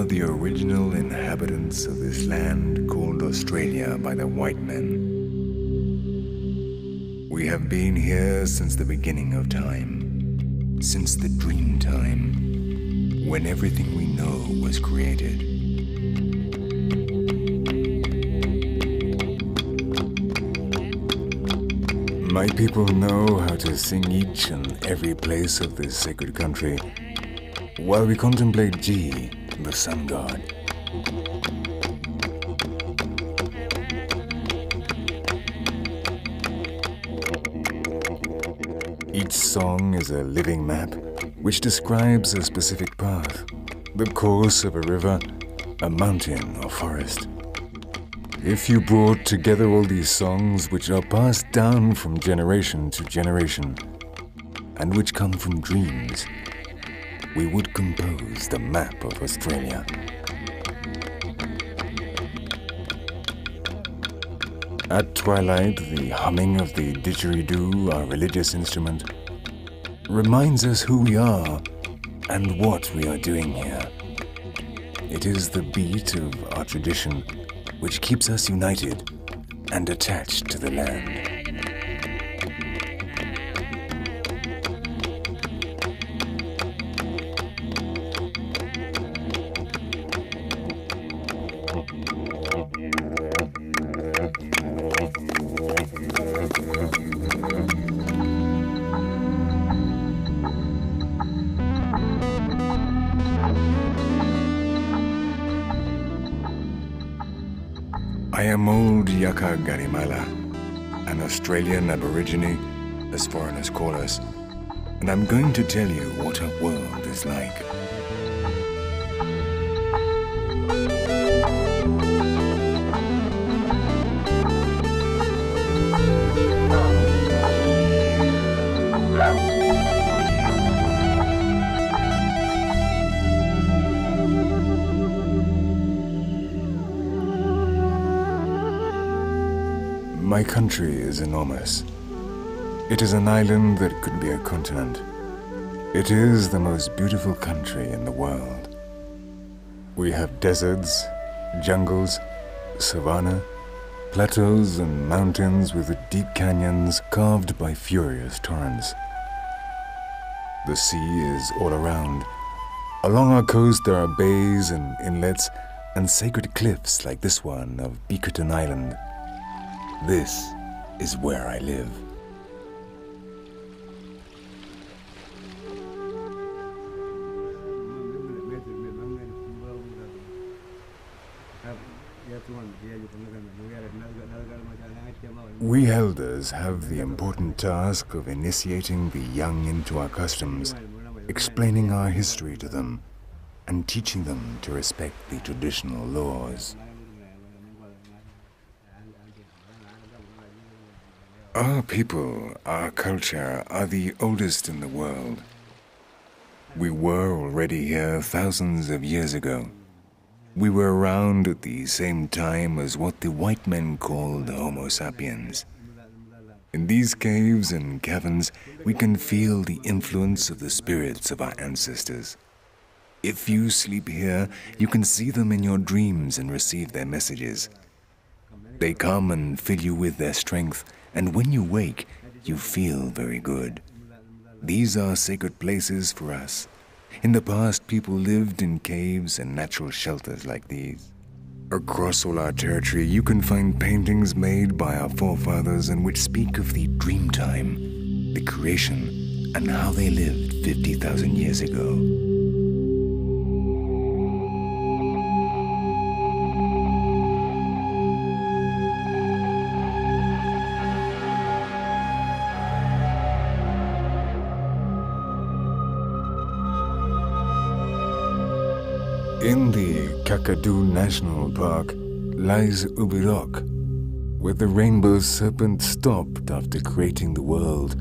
the original inhabitants of this land called Australia by the white men. We have been here since the beginning of time, since the dream time, when everything we know was created. My people know how to sing each and every place of this sacred country, while we contemplate Ji, the sun god. Each song is a living map which describes a specific path, the course of a river, a mountain or forest. If you brought together all these songs which are passed down from generation to generation, and which come from dreams, we would compose the map of Australia. At twilight, the humming of the didgeridoo, our religious instrument, reminds us who we are and what we are doing here. It is the beat of our tradition which keeps us united and attached to the land. I am old Yaka Garimala, an Australian aborigine, as foreigners call us, and I'm going to tell you what our world is like. My country is enormous. It is an island that could be a continent. It is the most beautiful country in the world. We have deserts, jungles, savanna, plateaus and mountains with deep canyons carved by furious torrents. The sea is all around. Along our coast there are bays and inlets and sacred cliffs like this one of Bickerton Island. This is where I live. We elders have the important task of initiating the young into our customs, explaining our history to them, and teaching them to respect the traditional laws. Our people, our culture, are the oldest in the world. We were already here thousands of years ago. We were around at the same time as what the white men called Homo sapiens. In these caves and caverns, we can feel the influence of the spirits of our ancestors. If you sleep here, you can see them in your dreams and receive their messages. They come and fill you with their strength, and when you wake, you feel very good. These are sacred places for us. In the past, people lived in caves and natural shelters like these. Across all our territory, you can find paintings made by our forefathers and which speak of the dream time, the creation, and how they lived 50,000 years ago. In the Kakadu National Park lies Ubi Rock, where the rainbow serpent stopped after creating the world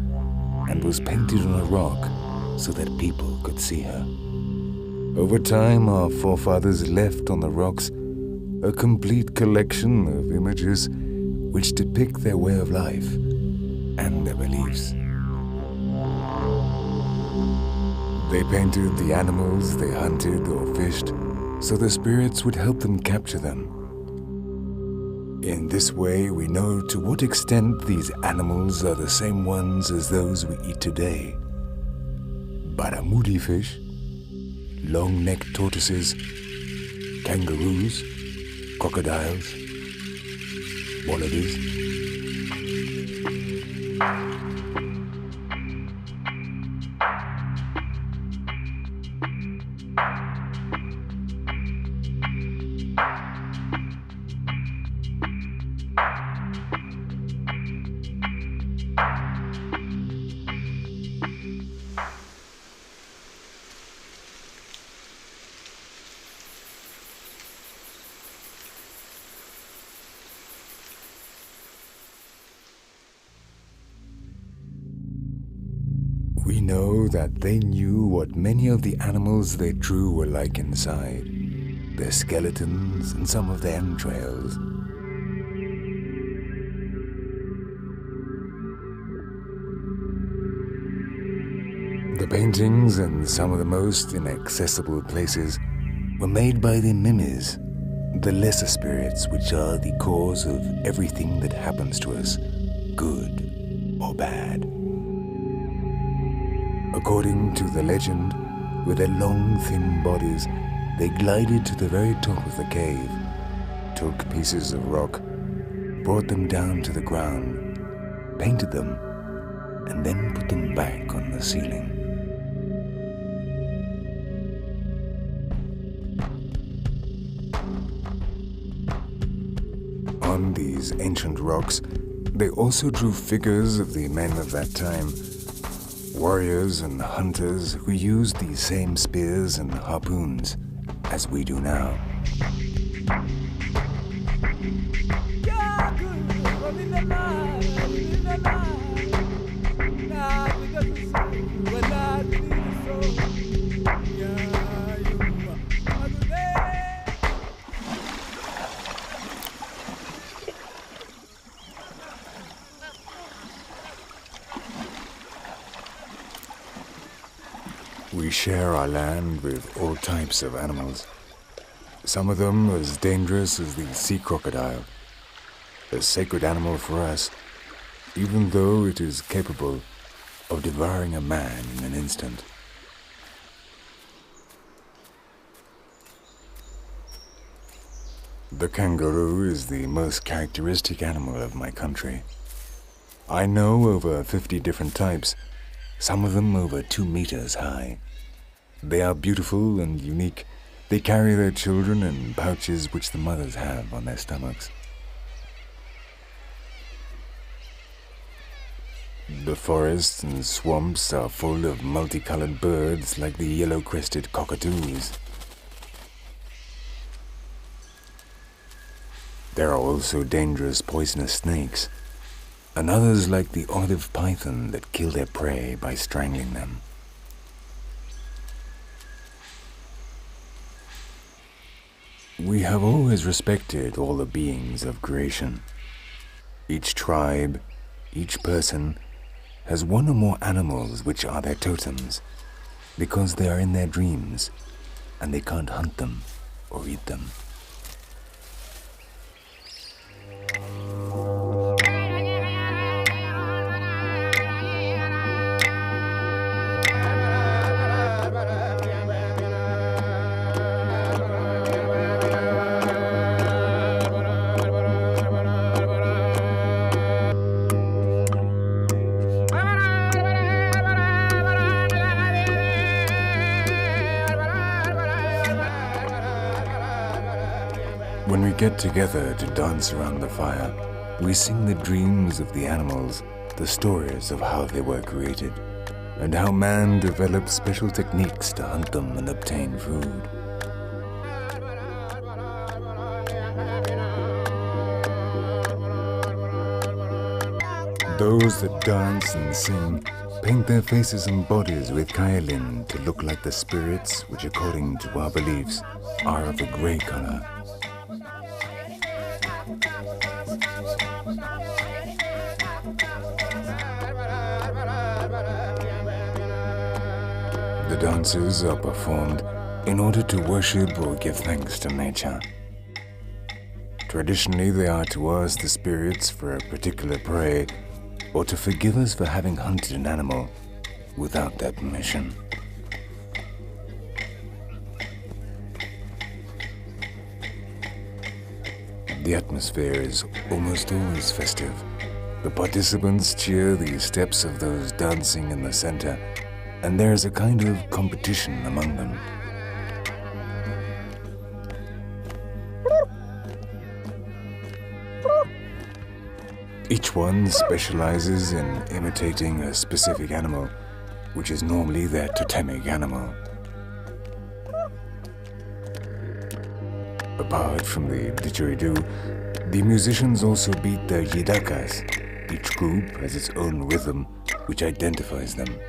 and was painted on a rock so that people could see her. Over time, our forefathers left on the rocks a complete collection of images which depict their way of life and their beliefs. They painted the animals they hunted or fished, so the spirits would help them capture them. In this way, we know to what extent these animals are the same ones as those we eat today. Barramundi fish, long-necked tortoises, kangaroos, crocodiles, wallabies. We know that they knew what many of the animals they drew were like inside, their skeletons and some of their entrails. The paintings in some of the most inaccessible places were made by the mimis, the lesser spirits which are the cause of everything that happens to us, good or bad. According to the legend, with their long, thin bodies, they glided to the very top of the cave, took pieces of rock, brought them down to the ground, painted them, and then put them back on the ceiling. On these ancient rocks, they also drew figures of the men of that time, warriors and hunters who used these same spears and harpoons as we do now. We share our land with all types of animals. Some of them as dangerous as the sea crocodile, a sacred animal for us, even though it is capable of devouring a man in an instant. The kangaroo is the most characteristic animal of my country. I know over 50 different types, some of them over 2 meters high. They are beautiful and unique. They carry their children in pouches which the mothers have on their stomachs. The forests and swamps are full of multicolored birds like the yellow-crested cockatoos. There are also dangerous poisonous snakes, and others like the olive python that kill their prey by strangling them. We have always respected all the beings of creation. Each tribe, each person, has one or more animals which are their totems, because they are in their dreams, and they can't hunt them or eat them. When we get together to dance around the fire, we sing the dreams of the animals, the stories of how they were created, and how man developed special techniques to hunt them and obtain food. Those that dance and sing paint their faces and bodies with kaolin to look like the spirits which, according to our beliefs, are of a grey color. The dances are performed in order to worship or give thanks to nature. Traditionally, they are to us the spirits for a particular prey, or to forgive us for having hunted an animal without their permission. The atmosphere is almost always festive. The participants cheer the steps of those dancing in the center, and there is a kind of competition among them. Each one specializes in imitating a specific animal, which is normally their totemic animal. Apart from the didgeridoo, the musicians also beat their yidakas. Each group has its own rhythm, which identifies them.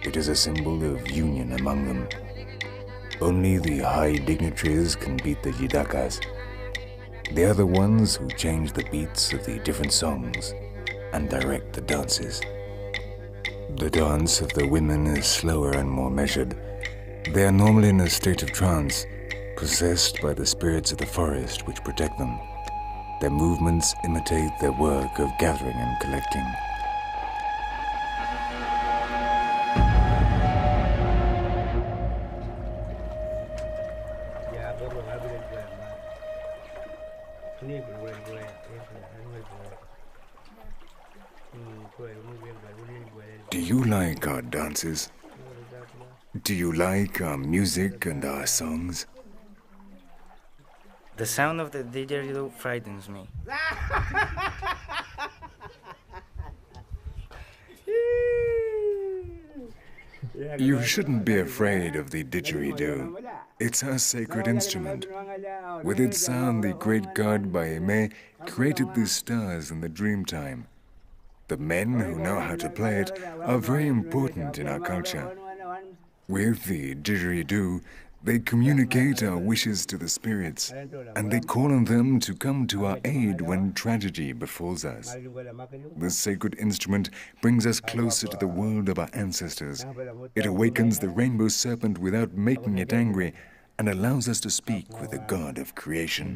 It is a symbol of union among them. Only the high dignitaries can beat the yidakas. They are the ones who change the beats of the different songs and direct the dances. The dance of the women is slower and more measured. They are normally in a state of trance, possessed by the spirits of the forest which protect them. Their movements imitate their work of gathering and collecting. Do you like our dances? Do you like our music and our songs? The sound of the didgeridoo frightens me. You shouldn't be afraid of the didgeridoo. It's a sacred instrument. With its sound, the great god Baime created the stars in the dream time. The men who know how to play it are very important in our culture. With the didgeridoo, they communicate our wishes to the spirits, and they call on them to come to our aid when tragedy befalls us. This sacred instrument brings us closer to the world of our ancestors. It awakens the rainbow serpent without making it angry, and allows us to speak with the God of creation.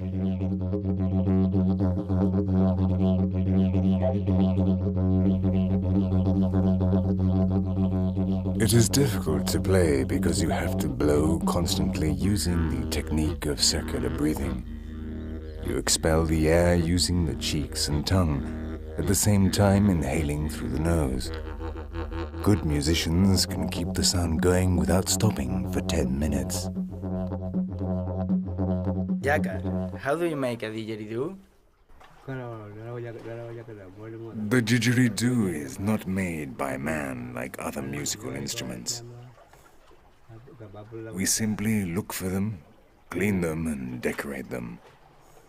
It is difficult to play because you have to blow constantly using the technique of circular breathing. You expel the air using the cheeks and tongue, at the same time inhaling through the nose. Good musicians can keep the sound going without stopping for 10 minutes. Jaka, how do you make a didgeridoo? The didgeridoo is not made by man like other musical instruments. We simply look for them, clean them, and decorate them.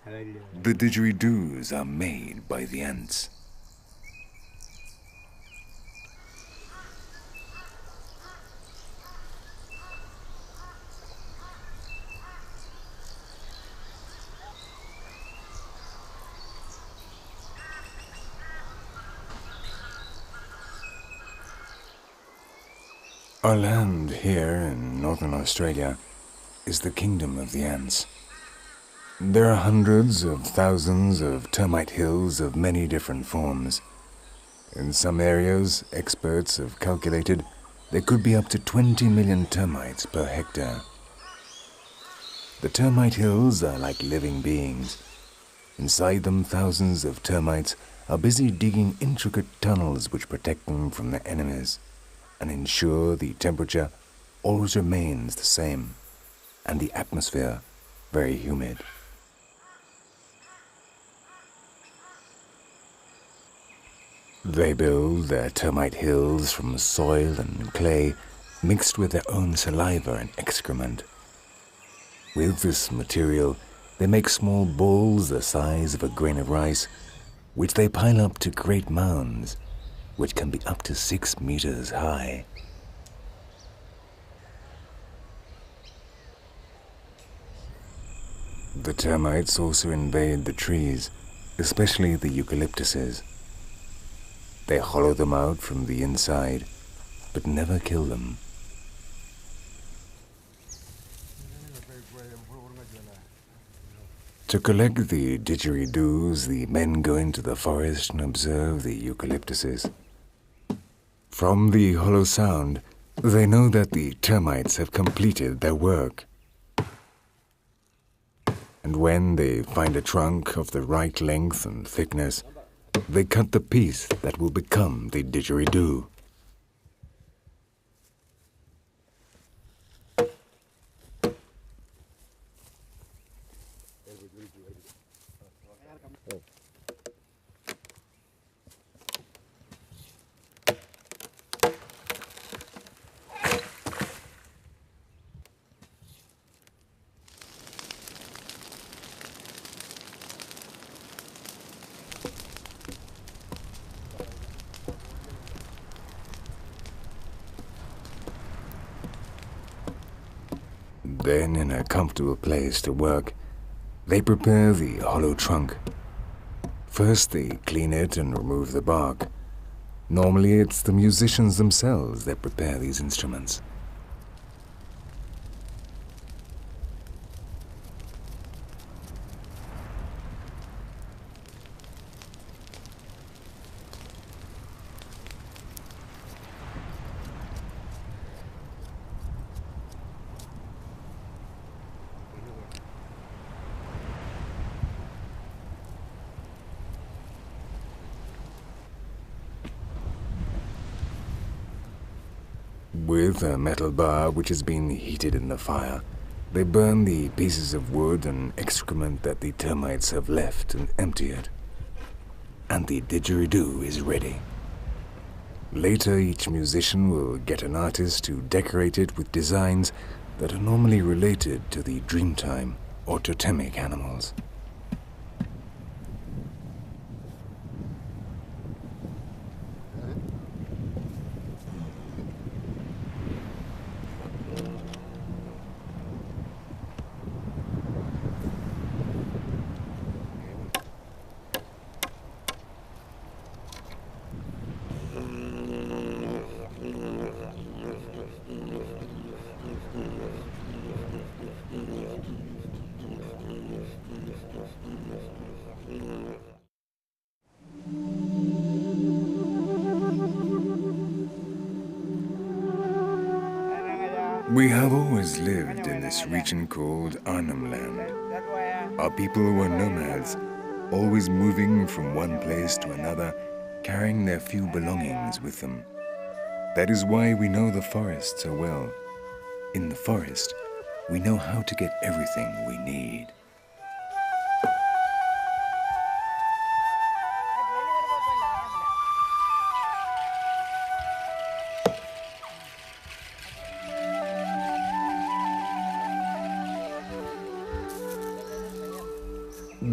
The didgeridoos are made by the ants. Our land here in northern Australia is the kingdom of the ants. There are hundreds of thousands of termite hills of many different forms. In some areas, experts have calculated there could be up to 20 million termites per hectare. The termite hills are like living beings. Inside them, thousands of termites are busy digging intricate tunnels which protect them from their enemies and ensure the temperature always remains the same and the atmosphere very humid. They build their termite hills from soil and clay mixed with their own saliva and excrement. With this material, they make small balls the size of a grain of rice, which they pile up to great mounds, which can be up to 6 meters high. The termites also invade the trees, especially the eucalyptuses. They hollow them out from the inside, but never kill them. To collect the didgeridoos, the men go into the forest and observe the eucalyptuses. From the hollow sound, they know that the termites have completed their work. And when they find a trunk of the right length and thickness, they cut the piece that will become the didgeridoo. Then, in a comfortable place to work, they prepare the hollow trunk. First, they clean it and remove the bark. Normally, it's the musicians themselves that prepare these instruments. With a metal bar which has been heated in the fire, they burn the pieces of wood and excrement that the termites have left and empty it. And the didgeridoo is ready. Later, each musician will get an artist to decorate it with designs that are normally related to the Dreamtime or totemic animals. We have always lived in this region called Arnhem Land. Our people were nomads, always moving from one place to another, carrying their few belongings with them. That is why we know the forest so well. In the forest, we know how to get everything we need.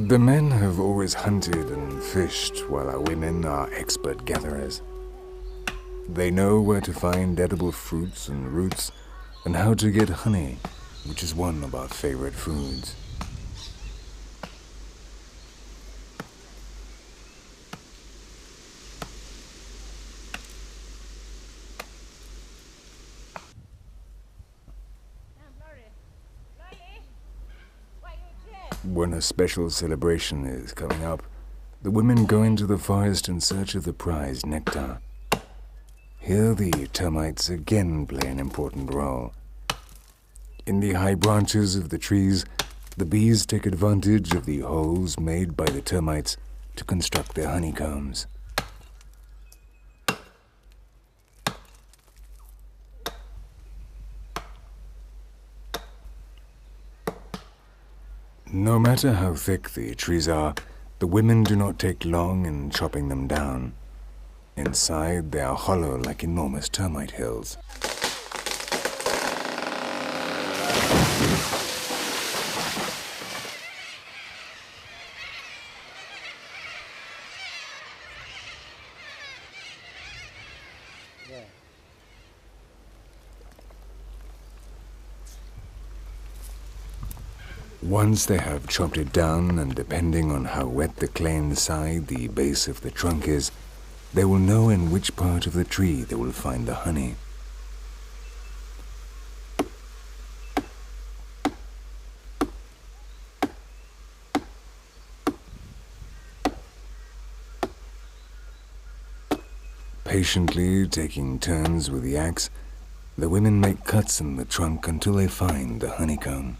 The men have always hunted and fished, while our women are expert gatherers. They know where to find edible fruits and roots, and how to get honey, which is one of our favorite foods. When a special celebration is coming up, the women go into the forest in search of the prized nectar. Here the termites again play an important role. In the high branches of the trees, the bees take advantage of the holes made by the termites to construct their honeycombs. No matter how thick the trees are, the women do not take long in chopping them down. Inside, they are hollow like enormous termite hills. Once they have chopped it down, and depending on how wet the clay inside the base of the trunk is, they will know in which part of the tree they will find the honey. Patiently taking turns with the axe, the women make cuts in the trunk until they find the honeycomb.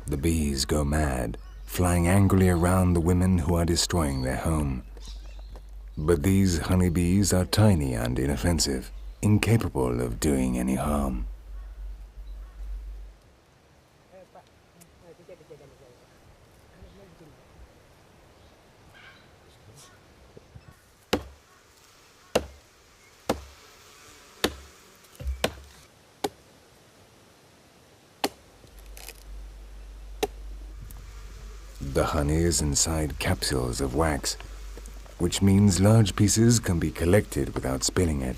The bees go mad, flying angrily around the women who are destroying their home. But these honeybees are tiny and inoffensive, incapable of doing any harm. The honey is inside capsules of wax, which means large pieces can be collected without spilling it.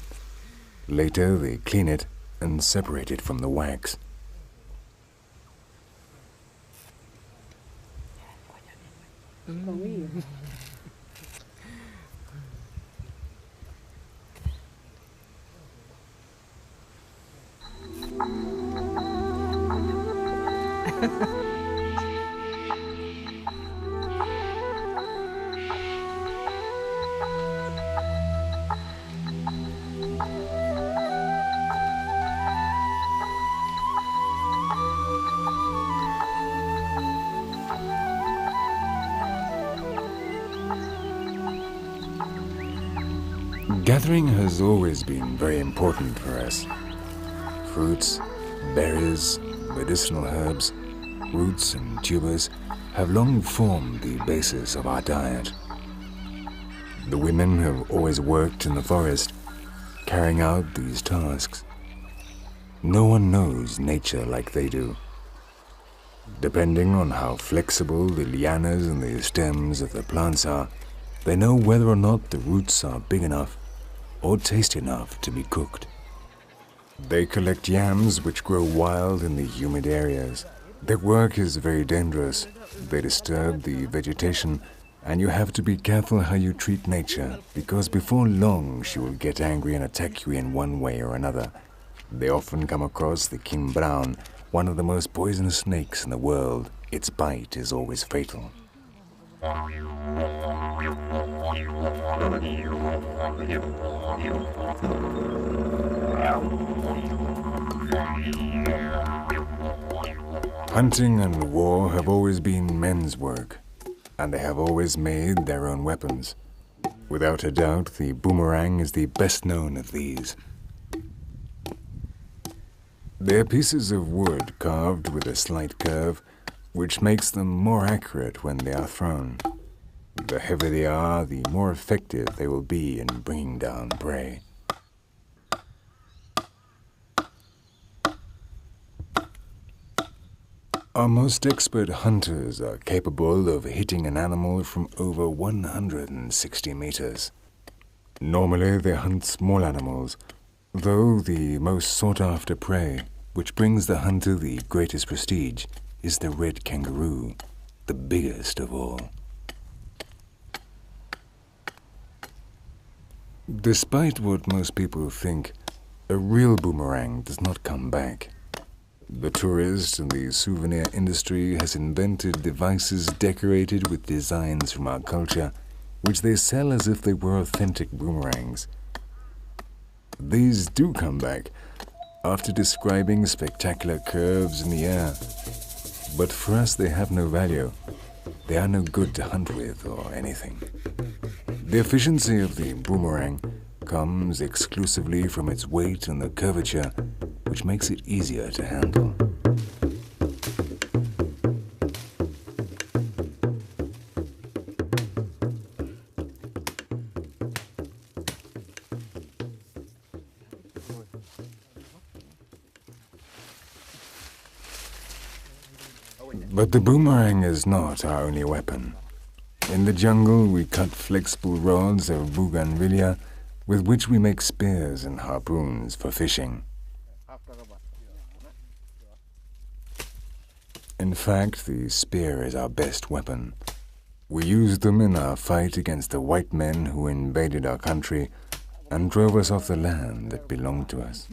Later, they clean it and separate it from the wax. Gathering has always been very important for us. Fruits, berries, medicinal herbs, roots and tubers have long formed the basis of our diet. The women have always worked in the forest, carrying out these tasks. No one knows nature like they do. Depending on how flexible the lianas and the stems of the plants are, they know whether or not the roots are big enough or tasty enough to be cooked. They collect yams which grow wild in the humid areas. Their work is very dangerous. They disturb the vegetation, and you have to be careful how you treat nature, because before long she will get angry and attack you in one way or another. They often come across the king brown, one of the most poisonous snakes in the world. Its bite is always fatal. Hunting and war have always been men's work, and they have always made their own weapons. Without a doubt, the boomerang is the best known of these. They are pieces of wood carved with a slight curve, which makes them more accurate when they are thrown. The heavier they are, the more effective they will be in bringing down prey. Our most expert hunters are capable of hitting an animal from over 160 meters. Normally they hunt small animals, though the most sought-after prey, which brings the hunter the greatest prestige, is the red kangaroo, the biggest of all. Despite what most people think, a real boomerang does not come back. The tourist and the souvenir industry has invented devices decorated with designs from our culture, which they sell as if they were authentic boomerangs. These do come back, after describing spectacular curves in the air. But for us they have no value. They are no good to hunt with or anything. The efficiency of the boomerang comes exclusively from its weight and the curvature, which makes it easier to handle. But the boomerang is not our only weapon. In the jungle, we cut flexible rods of bougainvillea with which we make spears and harpoons for fishing. In fact, the spear is our best weapon. We used them in our fight against the white men who invaded our country and drove us off the land that belonged to us.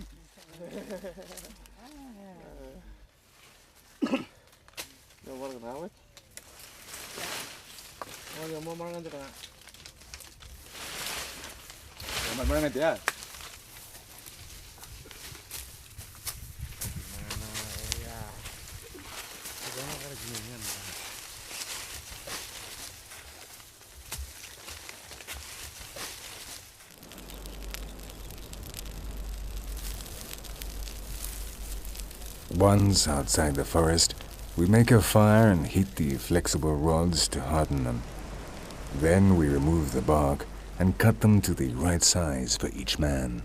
Once outside the forest, we make a fire and heat the flexible rods to harden them. Then we remove the bark and cut them to the right size for each man.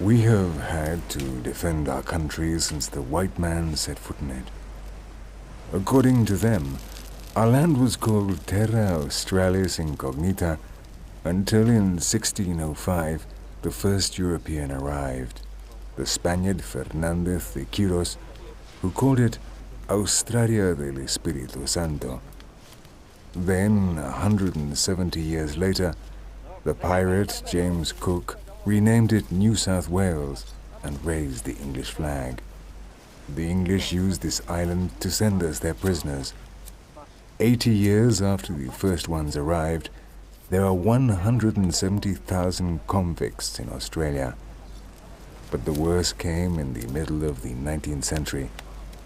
We have had to defend our country since the white man set foot in it. According to them, our land was called Terra Australis Incognita until in 1605 the first European arrived, the Spaniard Fernández de Quiros, who called it Australia del Espíritu Santo. Then, 170 years later, the pirate James Cook renamed it New South Wales and raised the English flag. The English used this island to send us their prisoners. 80 years after the first ones arrived, there are 170,000 convicts in Australia. But the worst came in the middle of the 19th century,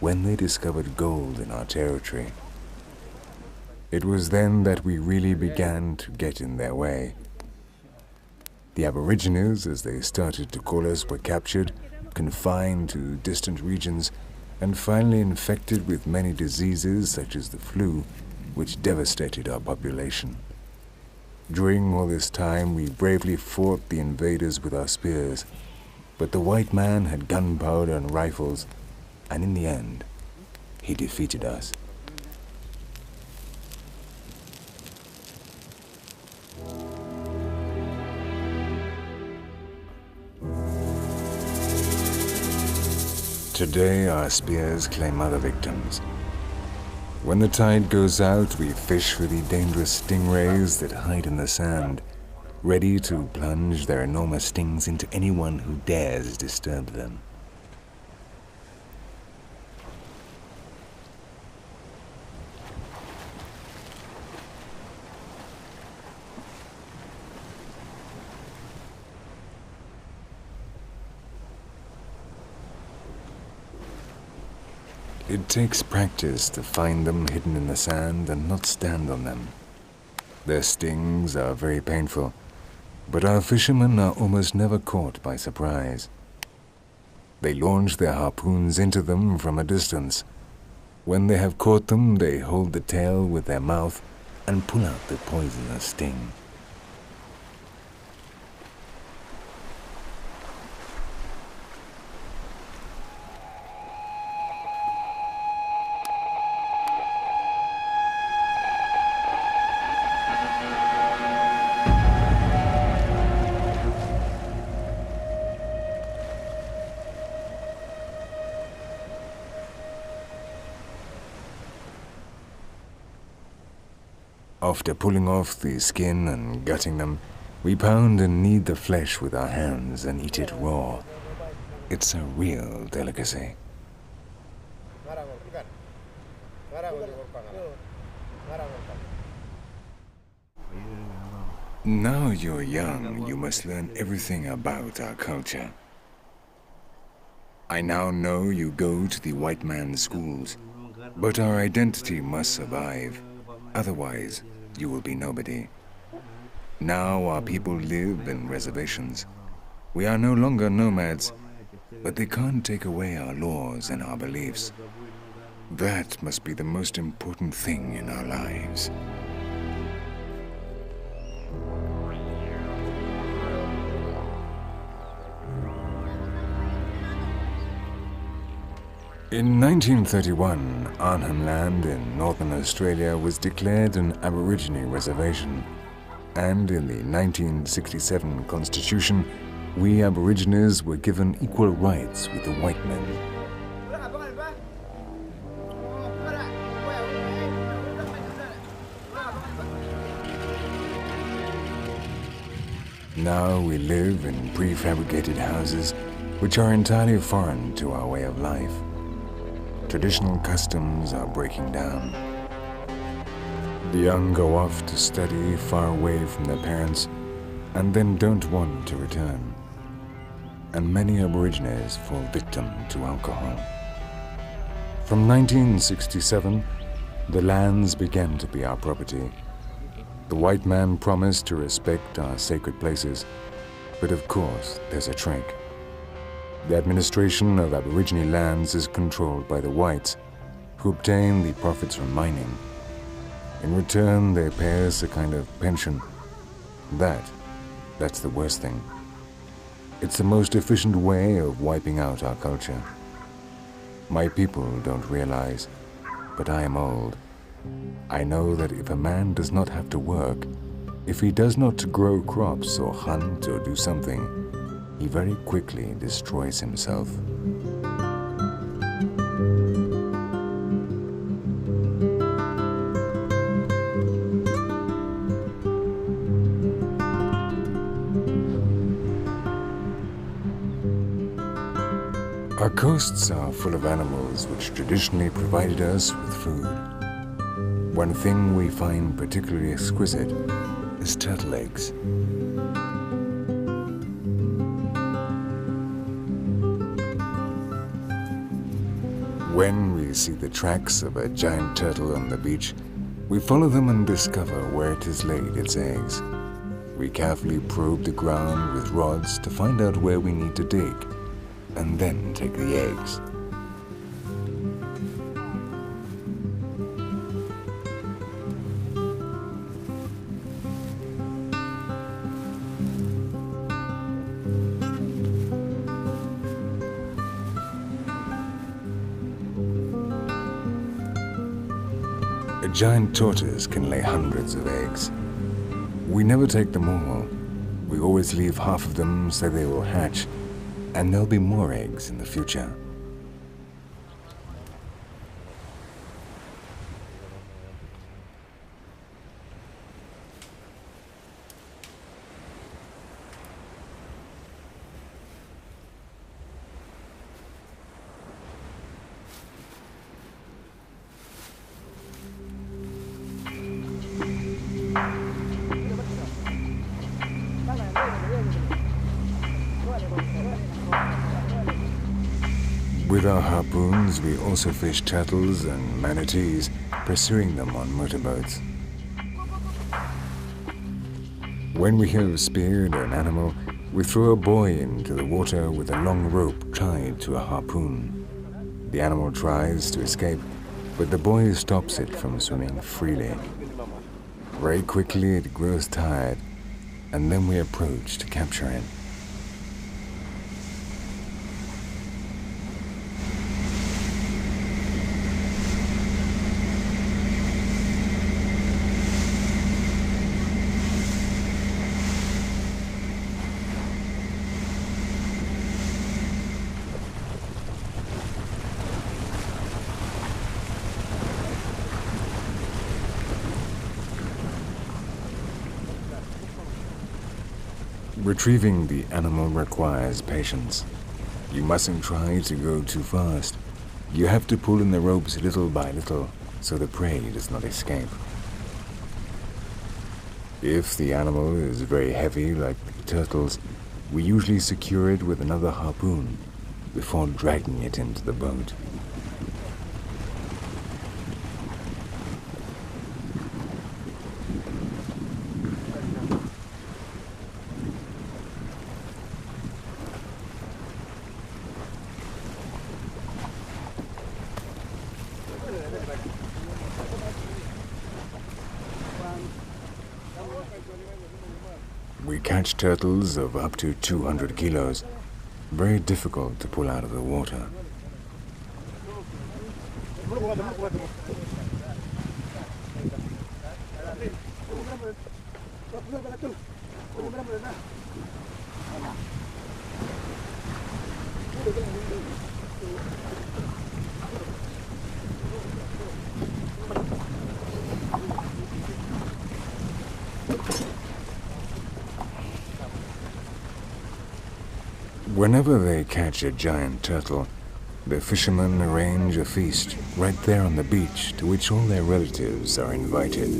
when they discovered gold in our territory. It was then that we really began to get in their way. The aborigines, as they started to call us, were captured, confined to distant regions, and finally infected with many diseases such as the flu, which devastated our population. During all this time, we bravely fought the invaders with our spears, but the white man had gunpowder and rifles, and in the end, he defeated us. Today, our spears claim other victims. When the tide goes out, we fish for the dangerous stingrays that hide in the sand, ready to plunge their enormous stings into anyone who dares disturb them. It takes practice to find them hidden in the sand and not stand on them. Their stings are very painful, but our fishermen are almost never caught by surprise. They launch their harpoons into them from a distance. When they have caught them, they hold the tail with their mouth and pull out the poisonous sting. After pulling off the skin and gutting them, we pound and knead the flesh with our hands and eat it raw. It's a real delicacy. Now you're young, you must learn everything about our culture. I now know you go to the white man's schools, but our identity must survive. Otherwise, you will be nobody. Now our people live in reservations. We are no longer nomads, but they can't take away our laws and our beliefs. That must be the most important thing in our lives. In 1931, Arnhem Land in northern Australia was declared an Aborigine reservation, and in the 1967 Constitution, we aborigines were given equal rights with the white men. Now we live in prefabricated houses which are entirely foreign to our way of life. Traditional customs are breaking down. The young go off to study far away from their parents and then don't want to return. And many aborigines fall victim to alcohol. From 1967, the lands began to be our property. The white man promised to respect our sacred places, but of course there's a trick. The administration of Aborigine lands is controlled by the whites, who obtain the profits from mining. In return, they pay us a kind of pension. That's the worst thing. It's the most efficient way of wiping out our culture. My people don't realize, but I am old. I know that if a man does not have to work, if he does not grow crops or hunt or do something, he very quickly destroys himself. Our coasts are full of animals which traditionally provided us with food. One thing we find particularly exquisite is turtle eggs. When we see the tracks of a giant turtle on the beach, we follow them and discover where it has laid its eggs. We carefully probe the ground with rods to find out where we need to dig, and then take the eggs. A giant tortoise can lay hundreds of eggs. We never take them all. We always leave half of them so they will hatch, and there'll be more eggs in the future. With our harpoons, we also fish turtles and manatees, pursuing them on motorboats. When we have speared an animal, we throw a buoy into the water with a long rope tied to a harpoon. The animal tries to escape, but the buoy stops it from swimming freely. Very quickly it grows tired, and then we approach to capture it. Retrieving the animal requires patience. You mustn't try to go too fast. You have to pull in the ropes little by little so the prey does not escape. If the animal is very heavy, like the turtles, we usually secure it with another harpoon before dragging it into the boat. We catch turtles of up to 200 kilos, very difficult to pull out of the water. Whenever they catch a giant turtle, the fishermen arrange a feast right there on the beach to which all their relatives are invited.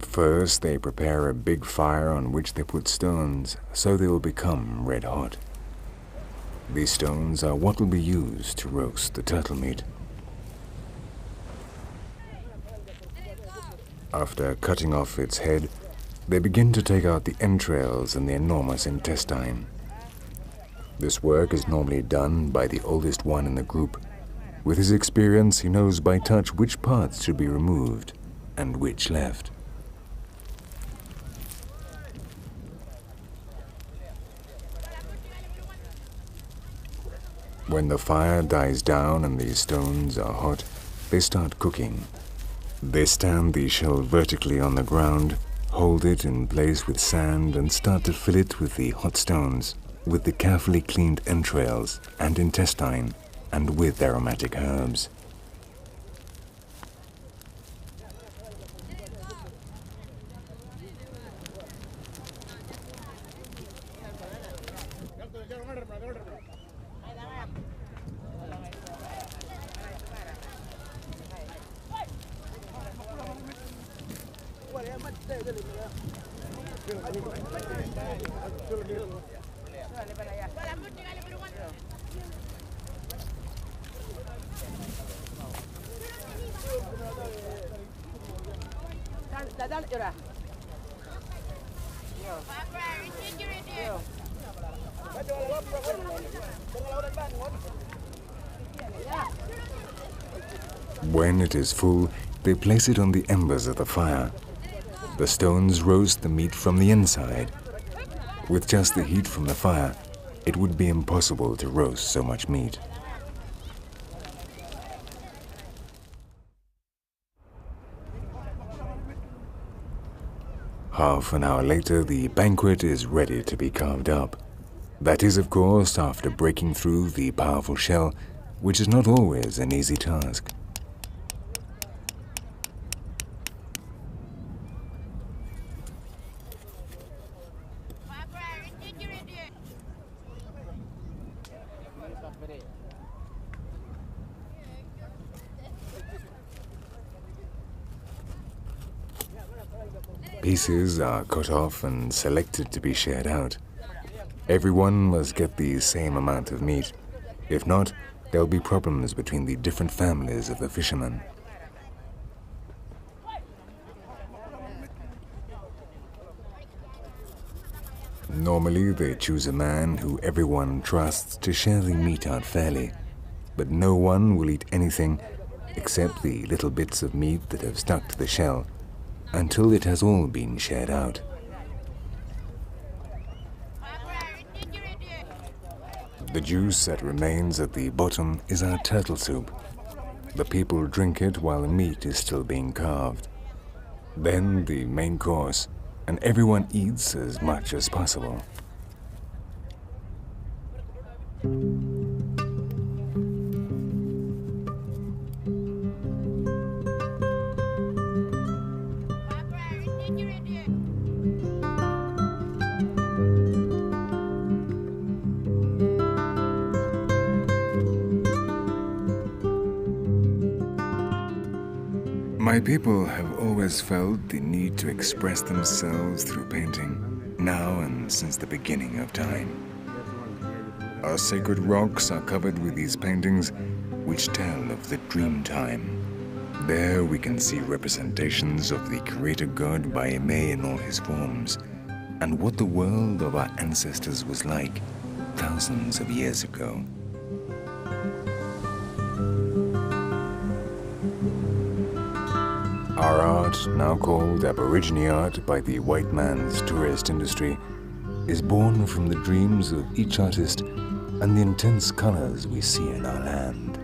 First, they prepare a big fire on which they put stones so they will become red hot. These stones are what will be used to roast the turtle meat. After cutting off its head, they begin to take out the entrails and the enormous intestine. This work is normally done by the oldest one in the group. With his experience, he knows by touch which parts should be removed and which left. When the fire dies down and the stones are hot, they start cooking. They stand the shell vertically on the ground, hold it in place with sand, and start to fill it with the hot stones, with the carefully cleaned entrails and intestine, and with aromatic herbs. When it is full, they place it on the embers of the fire. The stones roast the meat from the inside. With just the heat from the fire, it would be impossible to roast so much meat. Half an hour later, the banquet is ready to be carved up. That is, of course, after breaking through the powerful shell, which is not always an easy task. Pieces are cut off and selected to be shared out. Everyone must get the same amount of meat. If not, there will be problems between the different families of the fishermen. Normally, they choose a man who everyone trusts to share the meat out fairly, but no one will eat anything except the little bits of meat that have stuck to the shell, until it has all been shared out. The juice that remains at the bottom is our turtle soup. The people drink it while the meat is still being carved. Then the main course, and everyone eats as much as possible. My people have always felt the need to express themselves through painting, now and since the beginning of time. Our sacred rocks are covered with these paintings, which tell of the dream time. There we can see representations of the Creator God by Eme in all his forms, and what the world of our ancestors was like thousands of years ago. Our art, now called Aborigine art by the white man's tourist industry, is born from the dreams of each artist and the intense colors we see in our land.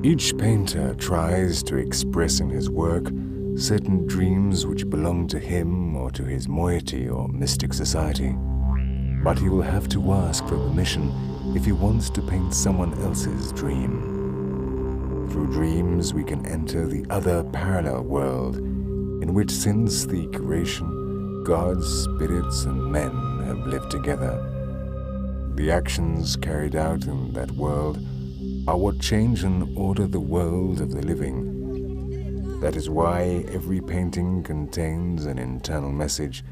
Each painter tries to express in his work certain dreams which belong to him or to his moiety or mystic society. But he will have to ask for permission if he wants to paint someone else's dream. Through dreams we can enter the other parallel world in which since the creation, gods, spirits and men have lived together. The actions carried out in that world are what change and order the world of the living. That is why every painting contains an internal message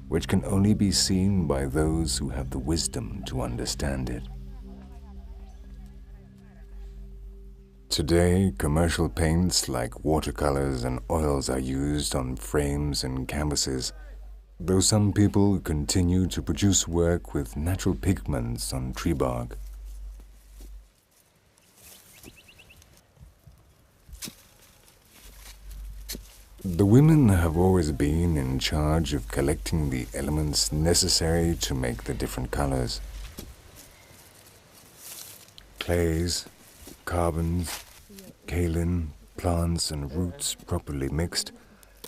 which can only be seen by those who have the wisdom to understand it. Today, commercial paints like watercolors and oils are used on frames and canvases, though some people continue to produce work with natural pigments on tree bark. The women have always been in charge of collecting the elements necessary to make the different colors. Clays, carbons, kaolin, plants and roots properly mixed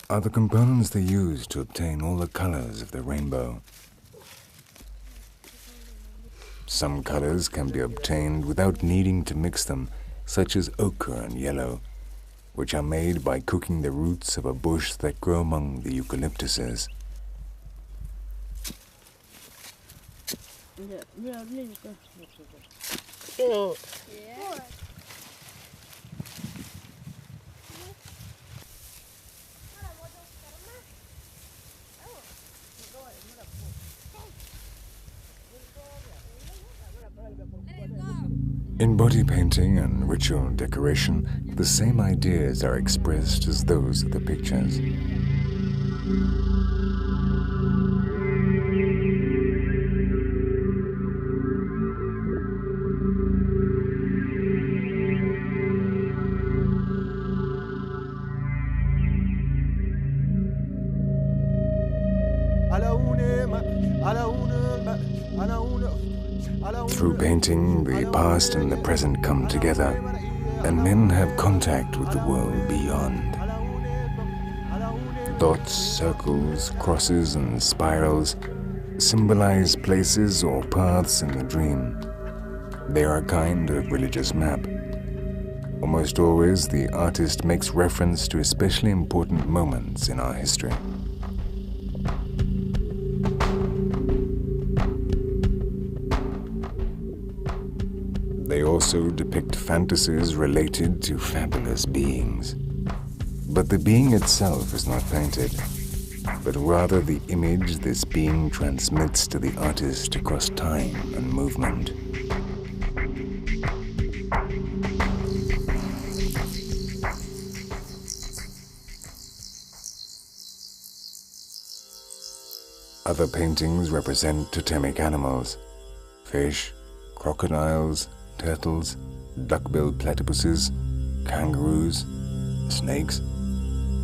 are the components they use to obtain all the colors of the rainbow. Some colors can be obtained without needing to mix them, such as ochre and yellow, which are made by cooking the roots of a bush that grow among the eucalyptuses. In body painting and ritual decoration, the same ideas are expressed as those of the pictures. Through painting, the past and the present come together, and men have contact with the world beyond. Dots, circles, crosses, and spirals symbolize places or paths in the dream. They are a kind of religious map. Almost always, the artist makes reference to especially important moments in our history. They also depict fantasies related to fabulous beings. But the being itself is not painted, but rather the image this being transmits to the artist across time and movement. Other paintings represent totemic animals: fish, crocodiles, turtles, duck-billed platypuses, kangaroos, snakes.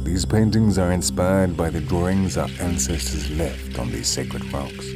These paintings are inspired by the drawings our ancestors left on these sacred rocks.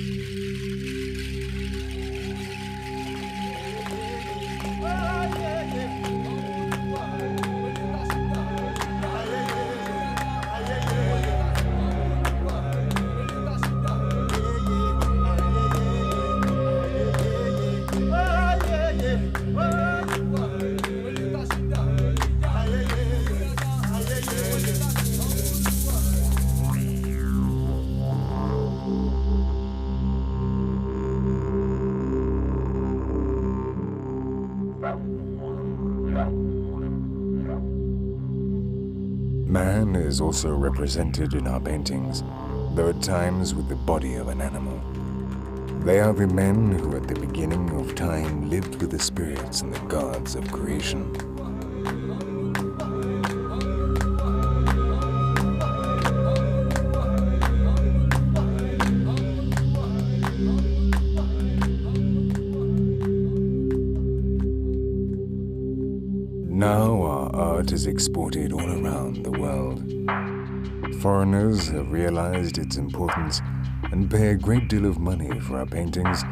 Man is also represented in our paintings, though at times with the body of an animal. They are the men who at the beginning of time lived with the spirits and the gods of creation. Now our art is exported all around the world. Foreigners have realized its importance and pay a great deal of money for our paintings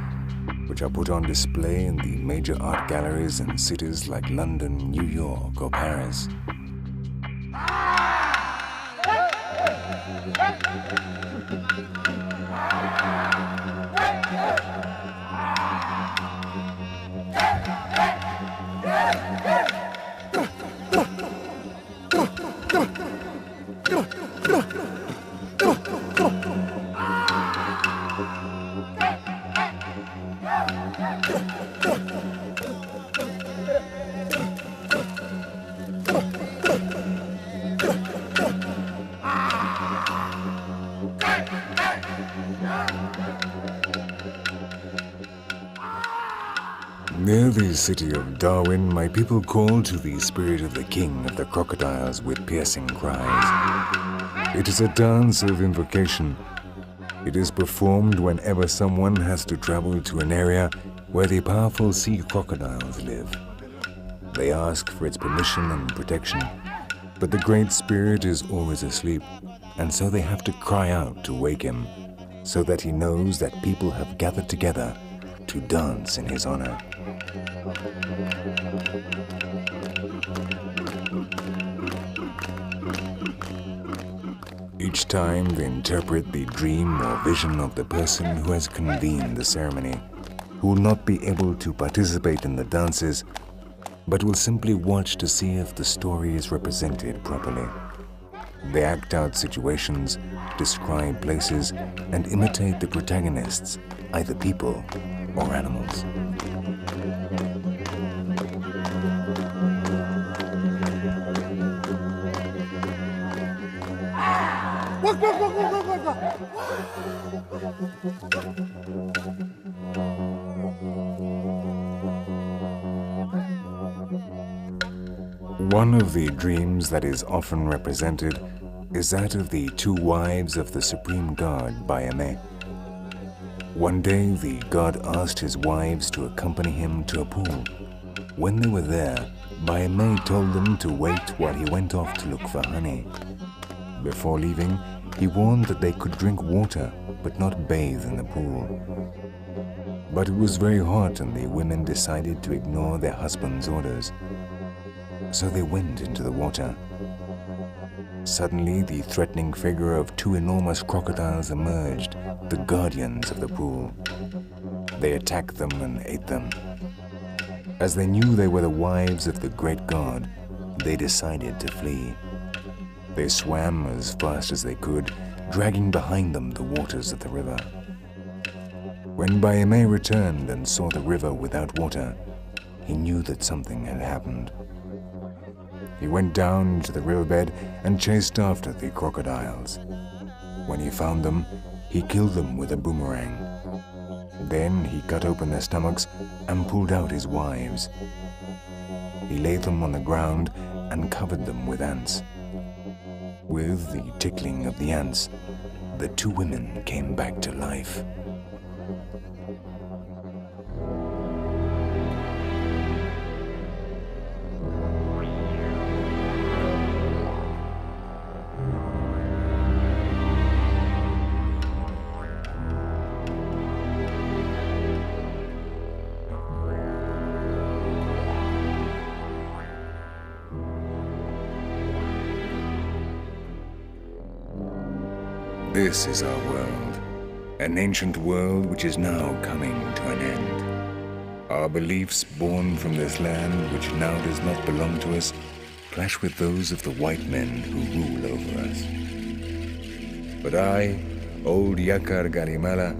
which are put on display in the major art galleries in cities like London, New York, or Paris. Near the city of Darwin, my people call to the spirit of the king of the crocodiles with piercing cries. It is a dance of invocation. It is performed whenever someone has to travel to an area where the powerful sea crocodiles live. They ask for its permission and protection, but the great spirit is always asleep, and so they have to cry out to wake him, so that he knows that people have gathered together to dance in his honor. Each time they interpret the dream or vision of the person who has convened the ceremony, who will not be able to participate in the dances, but will simply watch to see if the story is represented properly. They act out situations, describe places, and imitate the protagonists, either people or animals. One of the dreams that is often represented is that of the two wives of the supreme god Bayame. One day the god asked his wives to accompany him to a pool. When they were there, Bayame told them to wait while he went off to look for honey. Before leaving, he warned that they could drink water but not bathe in the pool. But it was very hot and the women decided to ignore their husband's orders. So they went into the water. Suddenly, the threatening figure of two enormous crocodiles emerged, the guardians of the pool. They attacked them and ate them. As they knew they were the wives of the great god, they decided to flee. They swam as fast as they could, dragging behind them the waters of the river. When Bayame returned and saw the river without water, he knew that something had happened. He went down to the riverbed and chased after the crocodiles. When he found them, he killed them with a boomerang. Then he cut open their stomachs and pulled out his wives. He laid them on the ground and covered them with ants. With the tickling of the ants, the two women came back to life. This is our world, an ancient world which is now coming to an end. Our beliefs born from this land, which now does not belong to us, clash with those of the white men who rule over us. But I, old Yakar Garimala,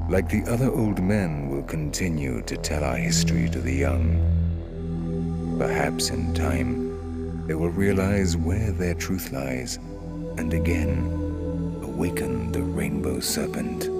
like the other old men, will continue to tell our history to the young. Perhaps in time, they will realize where their truth lies, and again, awaken the rainbow serpent.